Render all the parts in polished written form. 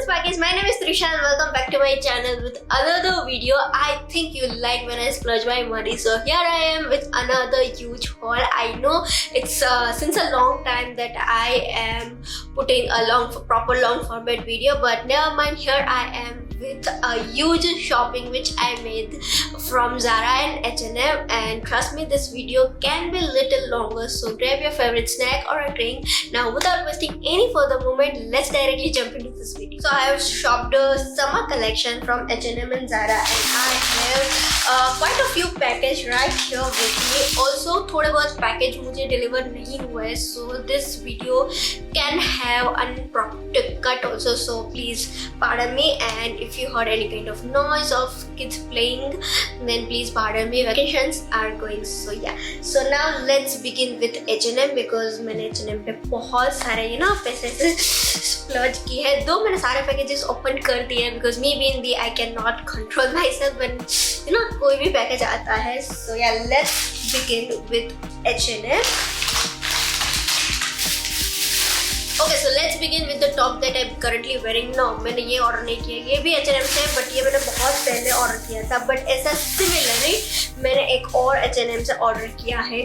this package. My name is Trisha and welcome back to my channel with another video. I think you like when I splurge my money, so here I am with another huge haul. I know it's since a long time that I am putting a proper long format video, but never mind, here I am with a huge shopping which I made from Zara and H&M, and trust me, this video can be a little longer, so grab your favorite snack or a drink. Now without wasting any further moment, let's directly jump into this video. So I have shopped a summer collection from H&M and Zara, and I have quite a few packages right here with me. Also थोड़े बहुत package मुझे deliver नहीं हुए हैं, so this video can have unprompted cut also, so please pardon me. And if you heard any kind of noise of kids playing, then please pardon me. Vacations are going, so yeah. So now let's begin with H&M because मैंने H&M पे बहुत सारे पैसे से splurge की है. दो मैंने सारे packages open कर दिए हैं because me being the I cannot control myself when कोई भी package आता है. So yeah, let's begin with H&M. Okay, so let's begin with the top that I'm currently wearing now. मैंने ये ऑर्डर नहीं किया, ये भी H&M से है, बट ये मैंने बहुत पहले ऑर्डर किया था. बट ऐसा सिमिलरली मैंने एक और H&M से ऑर्डर किया है.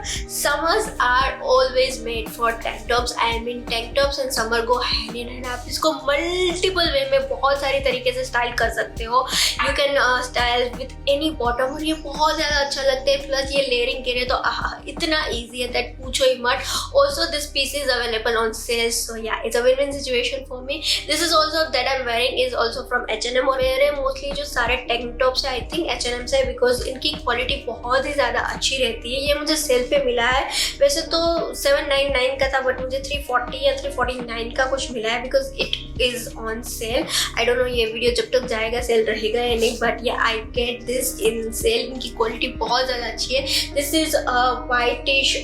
Summers are always made for tank tops. I mean tank tops and summer go hand in hand. आप इसको मल्टीपल वे में बहुत सारी तरीके से स्टाइल कर सकते हो. You can style with any bottom और ये बहुत ज़्यादा अच्छा लगता है. प्लस ये लेयरिंग के लिए तो इतना ईजी है that पूछो ही मत. Also this piece is available on sale, so yeah, it's a win-win situation for me. This is also that I'm wearing is also from H&M और मेरे मोस्टली जो सारे tank tops है I think H&M से, because इनकी quality बहुत ही ज़्यादा अच्छी रहती है. ये मुझे सेल पे मिला है, वैसे तो 799 का था बट मुझे 340 या 349 का कुछ मिला है because it is on sale. I don't know ये वीडियो जब तक जाएगा सेल रहेगा या नहीं, but yeah, I get this in sale. इनकी क्वालिटी बहुत ज़्यादा अच्छी है. This is a whitish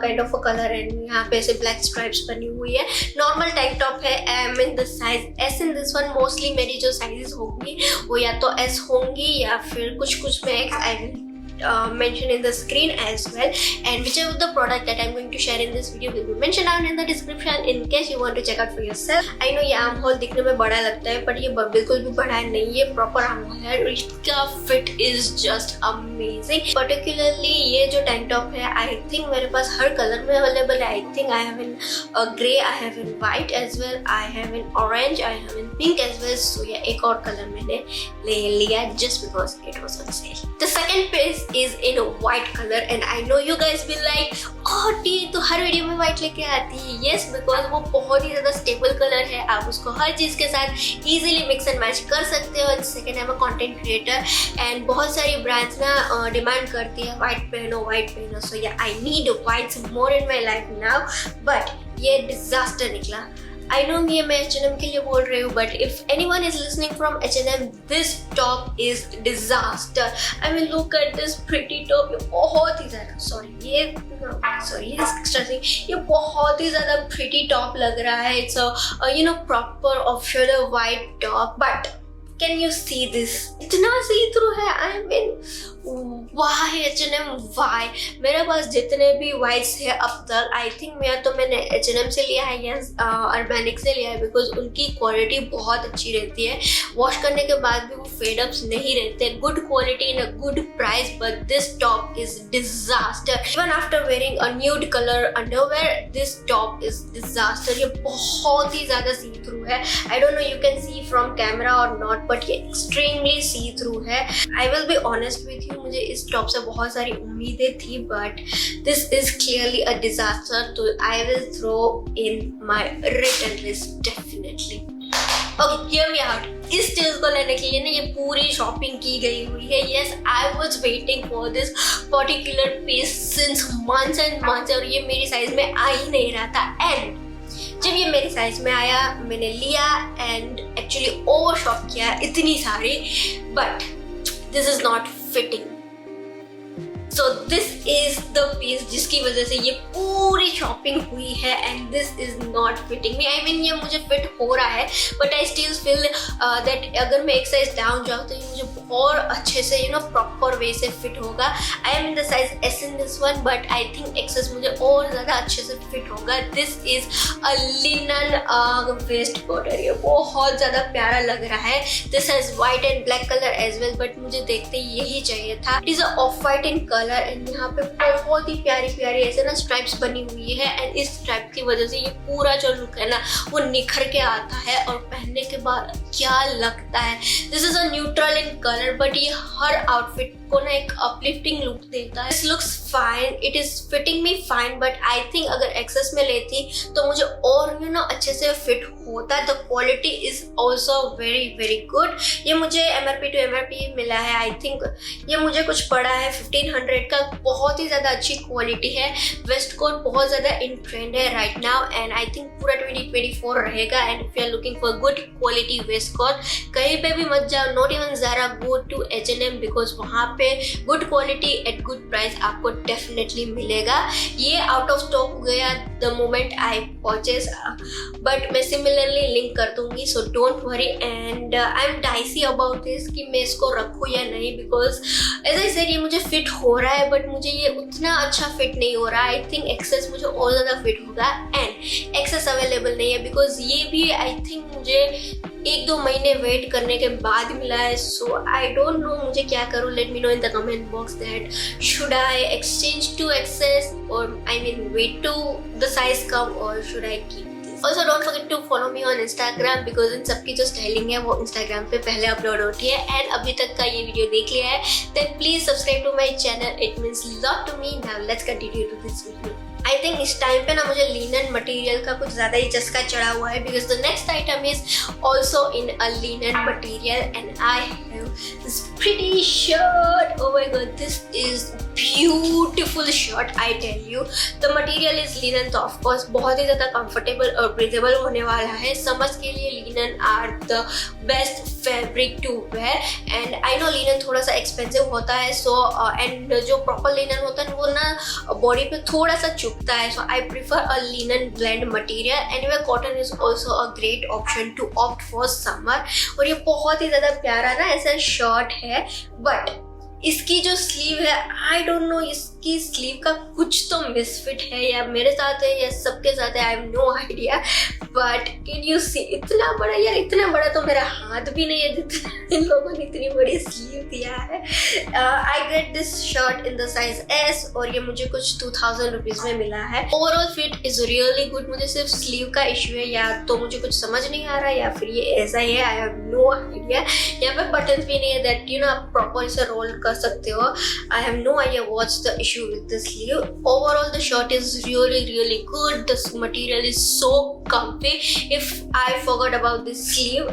kind of a color and यहाँ पे ऐसे ब्लैक स्ट्राइप्स बनी हुई है. नॉर्मल टैंक टॉप है. Am in the size S in this one. Mostly मेरी जो साइजेस होंगी वो या तो एस होंगी या फिर कुछ में x. I will mention in the screen as well, and whichever the product that I'm going to share in this video will be mentioned down in the description in case you want to check out for yourself. I know ये arm hole दिखने में बड़ा लगता है but ये बिल्कुल भी बड़ा नहीं है. प्रॉपर आर्म होल है. इसका fit is just amazing. Particularly ये जो टैंक टॉप है I think मेरे पास हर कलर में अवेलेबल है. I think I have in grey, I have in white as well, I have in orange, I have in pink as well. So yeah, एक और colour मैंने ले लिया just because it was on sale. The second piece is in a white color and I know you guys will like, oh T तो हर video में white लेके आती है. Yes, because वो बहुत ही ज़्यादा स्टेबल कलर है. आप उसको हर चीज़ के साथ easily mix and match कर सकते हो. Second, I am a content creator and बहुत सारी ब्रांड्स ना डिमांड करती है white पहनो. So yeah, I need whites more in my life now, but ये डिजास्टर निकला. I know ये मैं H&M के लिए बोल रही हूँ, but if anyone is listening from H&M, this top is disaster. I mean look at this pretty top. ये बहुत ही ज़्यादा ये extra thing. ये बहुत ही ज़्यादा pretty top लग रहा है. It's a proper off-shoulder white top, but can you see this? इतना see through है. I mean why H&M, why? मेरे पास जितने भी whites है अब तक I think मैंने H&M से लिया है या Urbanic से लिया है because उनकी क्वालिटी बहुत अच्छी रहती है. वॉश करने के बाद भी वो फेड अप्स नहीं रहते. Good quality in a good price, but this top is disaster. Even after wearing a nude colour underwear, this top is disaster. ये बहुत ही ज्यादा सी थ्रू है. I don't know you can see from camera or not, but ये extremely see through है. I will be honest with you, मुझे इस top से बहुत सारी उम्मीदें थी, but this is clearly a disaster. तो I will throw in my return list definitely. Okay, hear me out. इस चीज को लेने के लिए ना ये पूरी शॉपिंग की गई हुई है. Yes, I was waiting for this particular piece since months and months, और ये मेरी साइज में आ ही नहीं रहा था. एंड जब ये मेरी साइज में आया मैंने लिया एंड एक्चुअली ओवर शॉप किया इतनी सारी, but this is not fitting. So this is the piece जिसकी वजह से ये पूरी शॉपिंग हुई है and this is not fitting me. I mean ये मुझे फिट हो रहा है but I still feel that अगर मैं एक साइज डाउन जाऊँ तो ये मुझे और अच्छे से प्रॉपर वे से फिट होगा। I am in the size S in this one, but I think XS मुझे और ज़्यादा अच्छे से फिट होगा। This is a linen waistcoat, ये बहुत ज़्यादा प्यारा लग रहा है। This has white and black colour as well, but मुझे देखते ही यही चाहिए था। It is off white in colour and यहाँ पे बहुत ही प्यारी प्यारी ऐसे ना स्ट्राइप्स बनी हुई है एंड इस स्ट्राइप की वजह से ये पूरा जो लुक है ना वो निखर के आता है और पहनने के बाद क्या लगता है। This is a neutral in colour, but ये हर आउटफिट को ना एक अपलिफ्टिंग लुक देता है। This looks fine, it is fitting me fine, but I think अगर एक्सेस में लेती तो मुझे और अच्छे से फिट होता। The quality is also very very good. ये मुझे MRP टू MRP मिला है। आई थिंक ये मुझे कुछ पड़ा है 1500 का। बहुत ही ज़्यादा अच्छी क्वालिटी है। वेस्ट कोट बहुत ज़्यादा इन ट्रेंड है right now and I think पूरा 2024 रहेगा। And if you are looking for good quality waistcoat, कहीं पे भी मत जाओ, not even Zara, go to H&M because वहाँ पे good quality at good price आपको डेफिनेटली मिलेगा। ये आउट ऑफ स्टॉक हो गया the moment I purchase, but मैं सिमिलरली लिंक कर दूंगी, so don't worry. And I am dicey about this कि मैं इसको रखूँ या नहीं, बिकॉज एज आई सेड ये मुझे फिट हो रहा है, बट मुझे ये उतना अच्छा फिट नहीं हो रहा। आई थिंक एक्सेस मुझे और ज़्यादा फिट होगा एंड एक्सेस अवेलेबल नहीं है बिकॉज ये भी आई थिंक मुझे 1-2 महीने वेट करने के बाद मिला है। सो आई डोंट नो मुझे क्या करूँ। Let me know in the comment box that should I exchange to XS और I mean wait to the size कम और should I keep. Also don't forget to follow me on Instagram because इन सबकी जो styling है वो Instagram पे पहले अपलोड होती है। एंड अभी तक का ये वीडियो देख लिया है then please subscribe to my channel, it means lot to me। Now let's continue to this video। I think इस टाइम पे ना मुझे लिनन मटेरियल का कुछ ज़्यादा ही चस्का चढ़ा हुआ है because the next item is also in a linen material and I have this pretty shirt. Oh my god, this is beautiful shirt. I tell you the material is linen, तो of course बहुत ही ज़्यादा comfortable और breathable होने वाला है। Summers के लिए linen are the best fabric to wear and I know linen थोड़ा सा एक्सपेंसिव होता है, सो एंड जो प्रॉपर लिनन होता है वो ना बॉडी पे थोड़ा सा चुभता है। So I prefer a linen blend material. Anyway cotton is also a great option to opt for summer. और ये बहुत ही ज़्यादा प्यारा ना ऐसा शर्ट है, बट इसकी जो स्लीव है आई डोंट नो इसकी स्लीव का कुछ तो मिसफिट है या मेरे साथ है या सबके साथ है, I have no idea. But can you see इतना बड़ा, यार इतना बड़ा तो मेरा हाथ भी नहीं है जितना इन लोगों ने इतनी बड़ी स्लीव दिया है। I get this shirt in the size S और ये मुझे कुछ 2000 रुपीज में मिला है। Overall fit is really good. मुझे सिर्फ स्लीव का इशू है, या तो मुझे कुछ समझ नहीं आ रहा या फिर ये ऐसा ही है, आई हैव नो आइडिया। यहाँ पे बटन भी नहीं है दैट यू नो आप प्रॉपर इसे रोल कर सकते हो। I have no idea what's the issue with the sleeve. Overall the shirt is really good. The material is so comfy. If I forgot about the sleeve,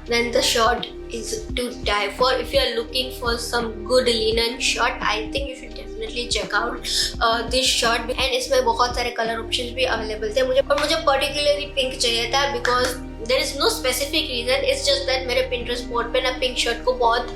then the shirt is to die for. If you are looking for some good linen shirt, I think you should definitely check out this shirt. And इसमें बहुत सारे colour options भी available थे। मुझे particularly pink चाहिए था because there is no specific reason, it's just that मेरे Pinterest board पे ना पिंक शर्ट को बहुत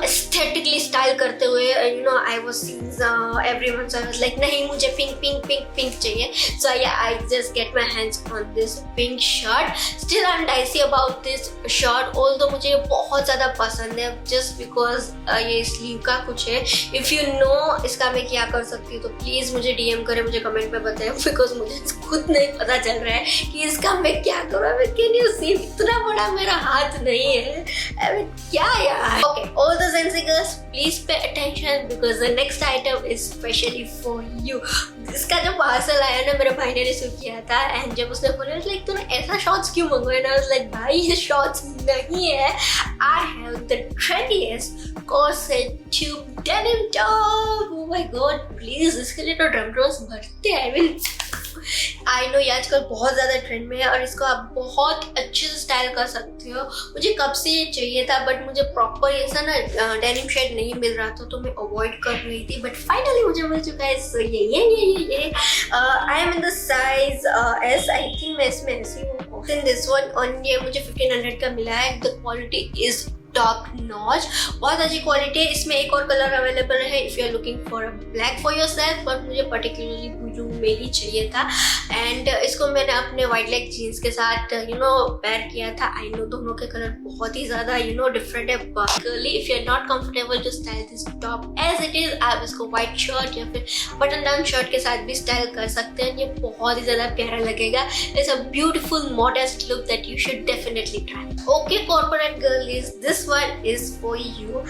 एस्थेटिकली स्टाइल करते हुए I was seeing everyone, so I was like नहीं मुझे पिंक पिंक पिंक पिंक चाहिए। सो yeah I just get my hands on this pink shirt. Still I am dicey about this shirt, although मुझे बहुत ज़्यादा पसंद है जस्ट बिकॉज ये sleeve का कुछ है। इफ़ यू नो इसका मैं क्या कर सकती हूँ तो प्लीज़ मुझे DM करें, मुझे कमेंट में बताएं बिकॉज मुझे खुद नहीं पता चल रहा है कि इसका मैं क्या करूँ। कैन यू सी इतना बड़ा मेरा हाथ नहीं है, अबे क्या यार। Okay, all the जेंसी girls please pay attention because the next item is specially for you. इसका जो पार्सल आया ना मेरे भाई ने रिसीव किया था एंड जब उसने बोला लाइक तूने ऐसा शॉर्ट्स क्यों मंगवाया ना, लाइक भाई ये शॉर्ट्स नहीं है, I have the trendiest corset tube denim top. Oh my god, please इसके लिए तो ड्रम ड्रम्स भरते हैं। आई मीन आई नो ये आजकल बहुत ज़्यादा ट्रेंड में है और इसको आप बहुत अच्छे से स्टाइल कर सकते हो। मुझे कब से ये चाहिए था बट मुझे प्रॉपर ऐसा ना डेनिम शेड नहीं मिल रहा था तो मैं अवॉइड कर रही थी, बट फाइनली मुझे मिल चुका है। सो ये आई am in the size S। I think मैं इसमें ऐसी हूँ इन दिस वन और ये मुझे 1500 का मिला है। The quality is top notch, बहुत अच्छी क्वालिटी है। इसमें एक और कलर अवेलेबल है if you are looking for a black for yourself, but मुझे पर्टिकुलरली ब्लू में ही चाहिए था। एंड इसको मैंने अपने वाइट लेग जीन्स के साथ पेयर किया था। आई नो दोनों के कलर बहुत ही ज्यादा डिफरेंट है, but if you are not comfortable to style this top as it is, आप इसको व्हाइट शर्ट या फिर बटन डाउन शर्ट के साथ भी स्टाइल कर सकते हैं। ये बहुत ही ज्यादा प्यारा लगेगा। It's a beautiful modest look that you should definitely try. Okay corporate girlies, this one is for you.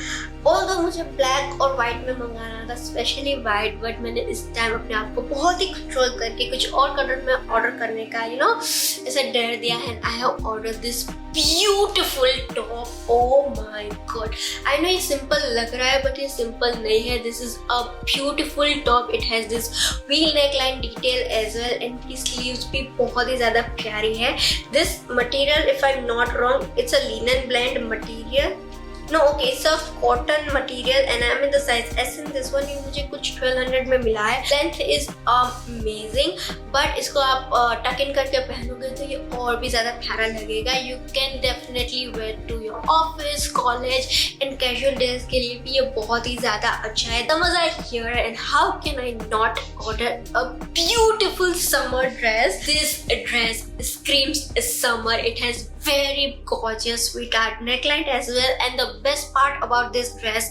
Although मुझे ब्लैक और व्हाइट में मंगाना था, स्पेशली व्हाइट, बट मैंने इस टाइम अपने आप को बहुत ही कंट्रोल करके कुछ और कलर में ऑर्डर करने का ऐसा डर दिया है। I have order this beautiful top. Oh my god, I know ये सिंपल लग रहा है बट ये सिंपल नहीं है। This is a beautiful top. It has this wheel neckline detail as well and की स्लीव्स भी बहुत ही ज्यादा प्यारी है। This material, if I am not wrong, it's a linen blend material. No, okay, it's a cotton material and I'm in the size S in this one। ये मुझे कुछ 1200 में मिला है। Length is amazing, but इसको आप टक इन करके पहनोगे तो ये और भी ज्यादा प्यारा लगेगा। You can definitely wear to your office, college and casual days के लिए भी ये बहुत ही ज्यादा अच्छा है। Summers are here and how can I not order a beautiful summer dress? This dress screams summer. It has very gorgeous sweetheart neckline as well, and the best part about this dress,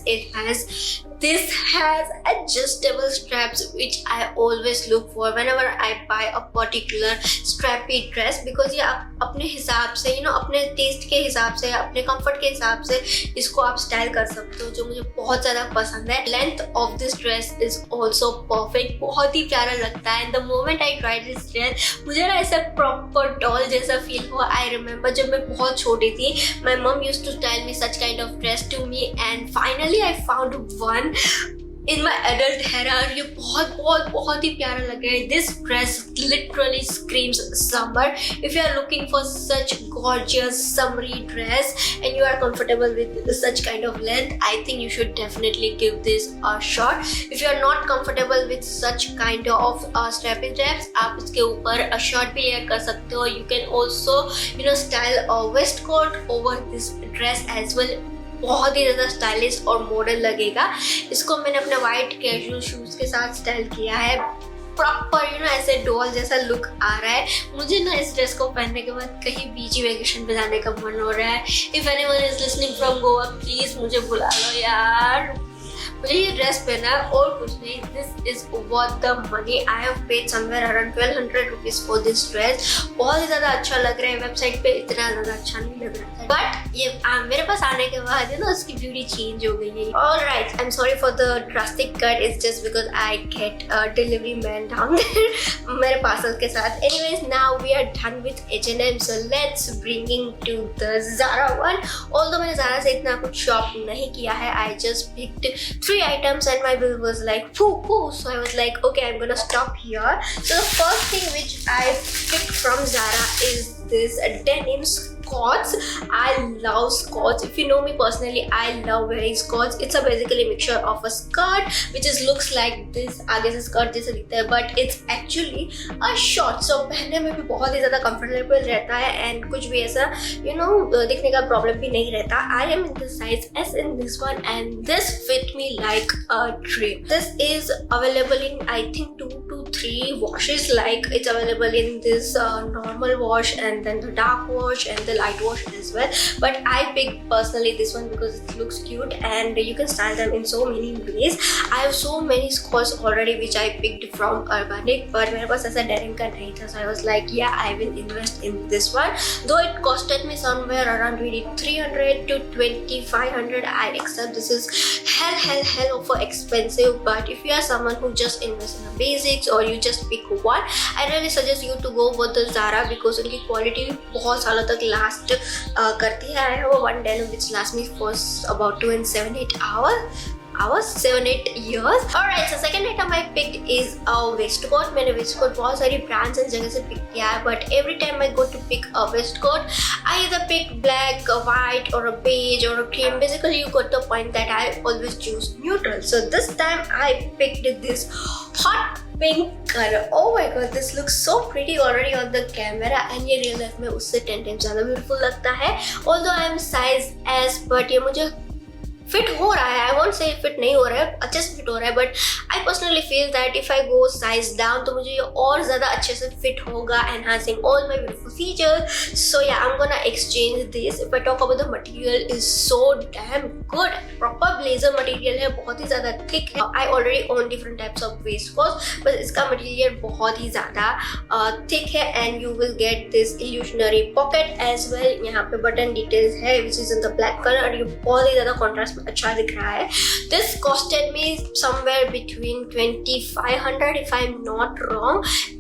this has adjustable straps, which I always look for whenever I buy a particular strappy dress, because ये आप अपने हिसाब से अपने test के हिसाब से, अपने कंफर्ट के हिसाब से इसको आप स्टाइल कर सकते हो, जो मुझे बहुत ज्यादा पसंद है। Length of this dress is also perfect, बहुत ही प्यारा लगता है। The moment I try this dress, मुझे ना ऐसा प्रॉपर डॉल जैसा फील हुआ। आई रिमेम्बर जब मैं बहुत छोटी थी, my mom used to style me such kind of dress to me and finally I found one in my adult era और ये बहुत ही प्यारा लग रहा है। This dress literally screams summer. If you are looking for such gorgeous summery dress and you are comfortable with such kind of length, I think you should definitely give this a shot. If you are not comfortable with such kind of strappy dress, आप इसके ऊपर a shirt भी layer कर सकते हो। You can also style a waistcoat over this dress as well। बहुत ही ज्यादा स्टाइलिश और मॉडर्न लगेगा। इसको मैंने अपने वाइट कैजुअल शूज के साथ स्टाइल किया है। प्रॉपर ऐसे डॉल जैसा लुक आ रहा है। मुझे ना इस ड्रेस को पहनने के बाद कहीं बीची वेकेशन पे जाने का मन हो रहा है। If anyone is listening from Goa, please मुझे बुला लो यार। मुझे ये ड्रेस पहना है और कुछ नहीं। This is worth the money. I have paid somewhere around 1200 rupees for this dress. बहुत ही ज्यादा अच्छा लग रहा है। वेबसाइट पे इतना ज्यादा अच्छा नहीं लग रहा था, बट ये मेरे पास आने के बाद उसकी ब्यूटी चेंज हो गई है। Alright, I am sorry for the drastic cut, it's just because I get delivery man down there मेरे पार्सल के साथ। Anyways, now we are done with H&M, so let's bringing to the Zara one. Although मैंने Zara से इतना कुछ shop नहीं किया है, I just picked 3 items and my bill was like poo, so I was like, okay, I'm gonna stop here. So the first thing which I picked from Zara is this denim skirts. I love skirts. If you know me personally, I love wearing skirts. It's a basically mixture of a skirt which is looks like this, आगे से skirt जैसे दिखता है, but it's actually a short, so पहनने में भी बहुत ही ज़्यादा comfortable रहता है and कुछ भी ऐसा दिखने का प्रॉब्लम भी नहीं रहता। I am in the size S in this one and this fit me like a dream. This is available in I think 2 to 3 washes, like it's available in this normal wash and then the dark wash and the light wash as well, but I picked personally this one because it looks cute and you can style them in so many ways. I have so many skirts already which I picked from Urbanic, but मेरे पास ऐसा denim का नहीं था, so I was like yeah, I will invest in this one, though it costed me somewhere around 2300 to 2500. I accept this is hell of expensive, but if you are someone who just invest in the basics or you just pick one, I really suggest you to go with the Zara because उनकी quality बहुत सालों तक last करती है। I have one denim which lasts me for about 2 and 7-8 hours, 7-8 years. Alright, so second item I picked is a waistcoat. मैंने waistcoat बहुत सारी brands and जगह से pick किया है, but every time I go to pick a waistcoat, I either pick black, a white, or a beige, or a cream. Basically, you got the point that I always choose neutral. So this time I picked this hot pink color. Oh my god, this looks so pretty already on the camera, and ये real life में उससे 10 times ज़्यादा beautiful लगता है. Although I am size S, but ये मुझे fit हो रहा है, आई वोंट से फिट नहीं हो रहा है, अच्छे से फिट हो रहा है, but I personally feel that if I go size down तो मुझे ये और ज्यादा अच्छे से फिट होगा, enhancing all my beautiful features. So yeah, I am gonna exchange this. If I talk about the material, is so damn good. Proper blazer material है, बहुत ही ज्यादा थिक है. I already own different types of waistcoats, but इसका material बहुत ही ज्यादा thick है. And you will get this illusionary pocket as well. यहाँ पे बटन डिटेल्स है which is in the black colour, और ये बहुत ही ज्यादा कॉन्ट्रास्ट में अच्छा दिख रहा है. This costed me somewhere between 2500 if I'm not wrong,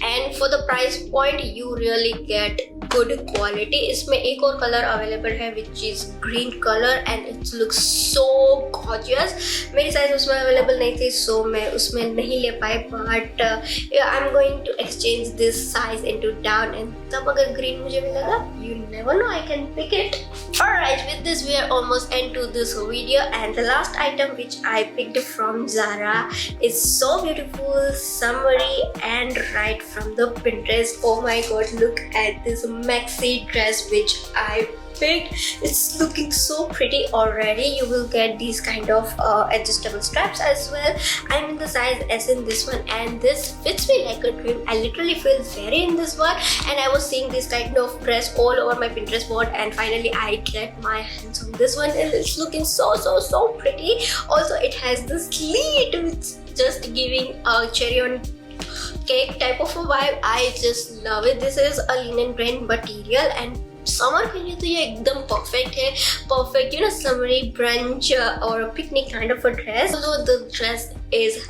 and for the price point you really get good quality. इसमें एक और कलर अवेलेबल है which is green color and it looks so gorgeous. मेरी साइज उसमें available नहीं थी, so मैं उसमें नहीं ले पाई, but I'm going to exchange this size into down, and तब अगर green मुझे मिलेगा, you never know, I can pick it. Alright, with this we are almost end to this video, and the last item which I picked from Zara is so beautiful, summery and right from the Pinterest. Oh my god, look at this maxi dress which I picked. It's looking so pretty already. You will get these kind of adjustable straps as well. I'm in the size S in this one, and this fits me like a dream. I literally feel very in this one, and I was seeing this kind of dress all over my Pinterest board, and finally I get my hands on this one, and it's looking so pretty. Also, it has this slit which just giving a cherry on cake type of a vibe. I just love it. This is a linen blend material, and summer के लिए तो ये एकदम perfect है. Perfect, you know, summery brunch और picnic kind of a dress. So the dress is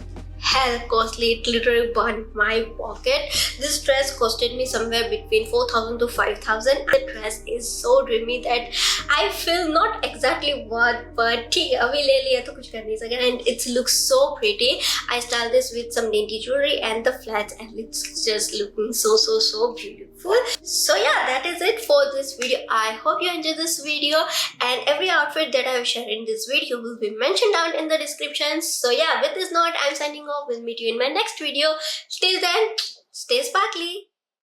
hell costly. It literally burned my pocket. This dress costed me somewhere between 4,000 to 5,000. The dress is so dreamy that I feel not exactly what, but ठीक है, अभी ले लिया तो कुछ कर नहीं सके. And it looks so pretty. I styled this with some dainty jewelry and the flats, and it's just looking so beautiful. So yeah, that is it for this video. I hope you enjoyed this video, and every outfit that I have shared in this video will be mentioned down in the description. So yeah, with this note, I'm signing off. We'll meet you in my next video. Till then, stay sparkly.